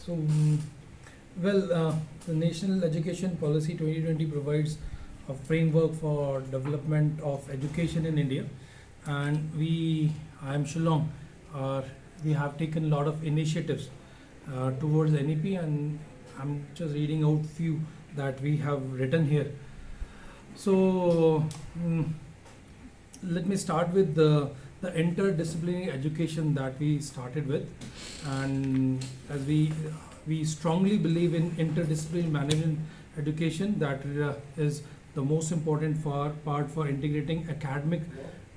So, the National Education Policy 2020 provides a framework for development of education in India, and IIM Shillong, we have taken a lot of initiatives towards NEP, and I'm just reading out few that we have written here. So, let me start with the interdisciplinary education that we started with, and as we strongly believe in interdisciplinary management education, that is the most important part for integrating academic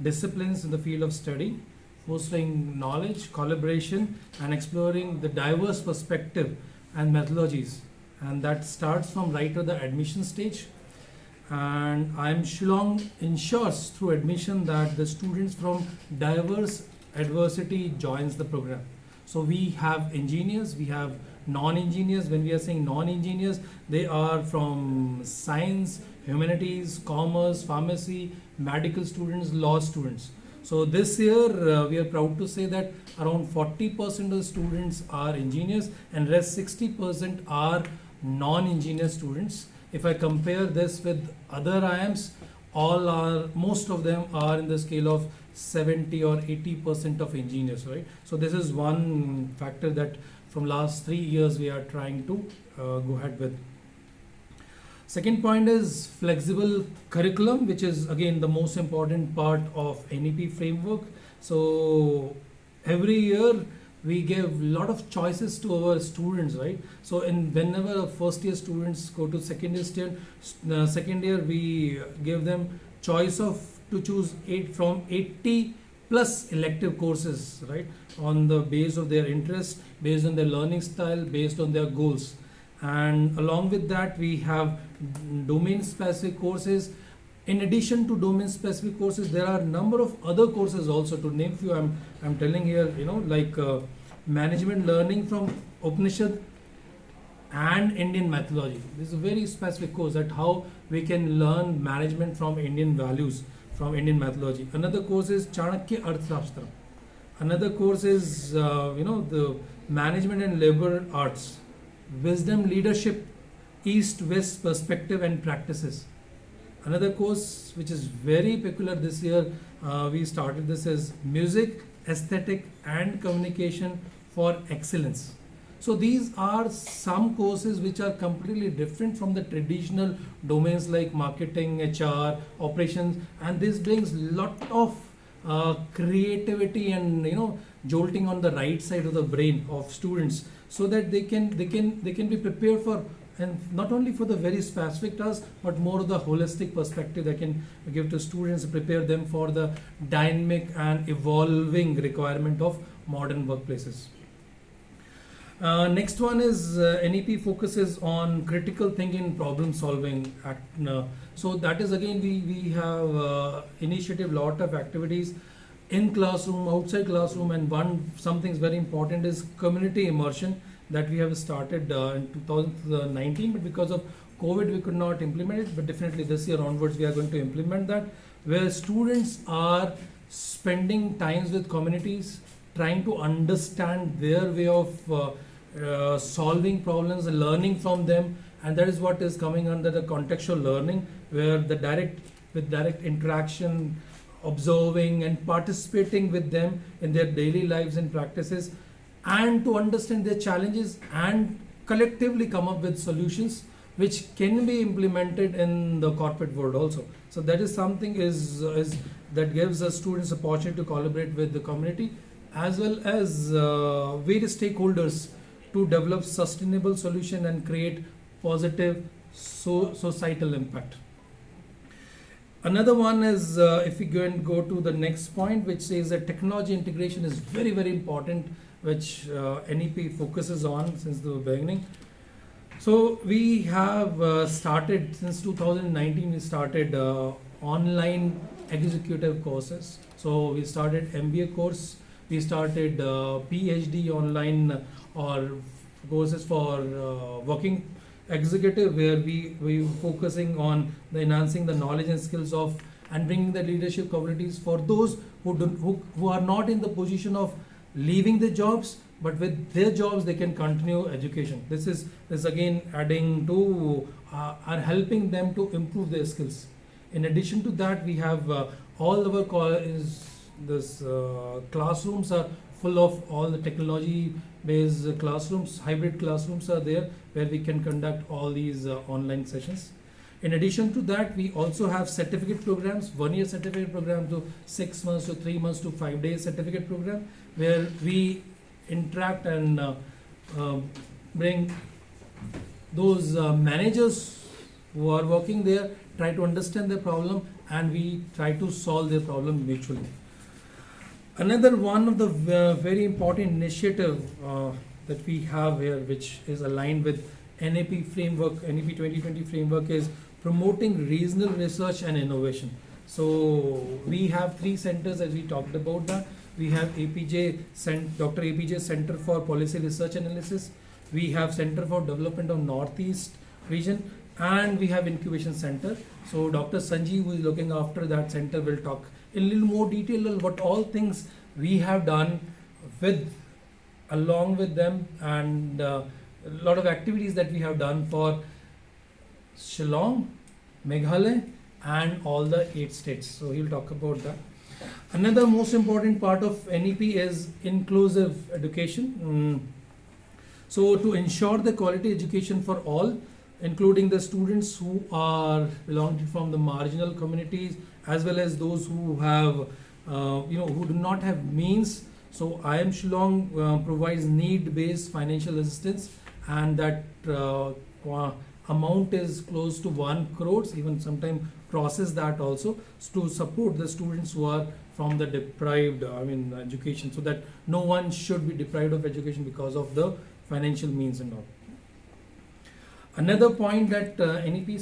disciplines in the field of study, fostering knowledge, collaboration, and exploring the diverse perspective and methodologies. And that starts from right to the admission stage. And IIM Shillong ensures through admission that the students from diverse adversity joins the program. So we have engineers, we have non-engineers. When we are saying non-engineers, they are from science, humanities, commerce, pharmacy, medical students, law students. So this year we are proud to say that around 40% of the students are engineers and rest 60% are non-engineer students. If I compare this with other IIMs, most of them are in the scale of 70 or 80% of engineers, right? So this is one factor that from last 3 years we are trying to go ahead with. Second point is flexible curriculum, which is again the most important part of NEP framework. So every year we give a lot of choices to our students, right? So whenever first year students go to second year, we give them choice to choose 80 plus elective courses, right? On the base of their interest, based on their learning style, based on their goals. And along with that, we have domain specific courses. In addition to domain specific courses, there are a number of other courses also. To name few, I'm telling here, like management learning from Upanishad and Indian mythology. This is a very specific course that how we can learn management from Indian values, from Indian mythology. Another course is Chanakya Arthashastra. Another course is the management and labor arts, wisdom leadership, east-west perspective and practices. Another course which is very peculiar this year, we started this as music, aesthetic and communication for excellence. So these are some courses which are completely different from the traditional domains like marketing, HR, operations, and this brings lot of creativity and jolting on the right side of the brain of students, so that they can be prepared for, and not only for the very specific task, but more of the holistic perspective that can give to students, prepare them for the dynamic and evolving requirement of modern workplaces. Next one is NEP focuses on critical thinking, problem solving. So that is again we have initiative lot of activities in classroom, outside classroom, and something is very important is community immersion that we have started in 2019, but because of COVID we could not implement it, but definitely this year onwards we are going to implement that, where students are spending times with communities, trying to understand their way of solving problems and learning from them, and that is what is coming under the contextual learning, where the direct interaction, observing and participating with them in their daily lives and practices, and to understand their challenges and collectively come up with solutions which can be implemented in the corporate world also. So that is something is that gives us students opportunity to collaborate with the community as well as various stakeholders to develop sustainable solution and create positive societal impact. Another one is if we go to the next point, which says that technology integration is very, very important, which NEP focuses on since the beginning. So we have started since 2019. We started online executive courses. So we started MBA course. We started PhD online or courses for working executive, where we focusing on the enhancing the knowledge and skills of and bringing the leadership qualities for those who are not in the position of leaving the jobs, but with their jobs they can continue education. This again adding to are helping them to improve their skills. In addition to that, we have all our classrooms are full of all the technology based classrooms. Hybrid classrooms are there where we can conduct all these online sessions. In addition to that, we also have certificate programs, 1 year certificate program to 6 months to 3 months to 5 days certificate program, where we interact and bring those managers who are working there, try to understand their problem, and we try to solve their problem mutually. Another one of the very important initiative that we have here, which is aligned with NEP framework, NEP 2020 framework, is promoting regional research and innovation. So we have 3 centers, as we talked about that. We have Dr. APJ Center for Policy Research Analysis. We have Center for Development of Northeast region, and we have Incubation Center. So Dr. Sanjeev, who is looking after that center, will talk in a little more detail on what all things we have done along with them, and a lot of activities that we have done for Shillong, Meghalaya, and all the 8 states. So he'll talk about that. Another most important part of NEP is inclusive education. So to ensure the quality education for all, including the students who are belonging from the marginal communities, as well as those who have, who do not have means. So IIM Shillong provides need-based financial assistance, and that amount is close to 1 crore, even sometimes crosses that also, to support the students who are from the deprived education, so that no one should be deprived of education because of the financial means and all. Another point that NEP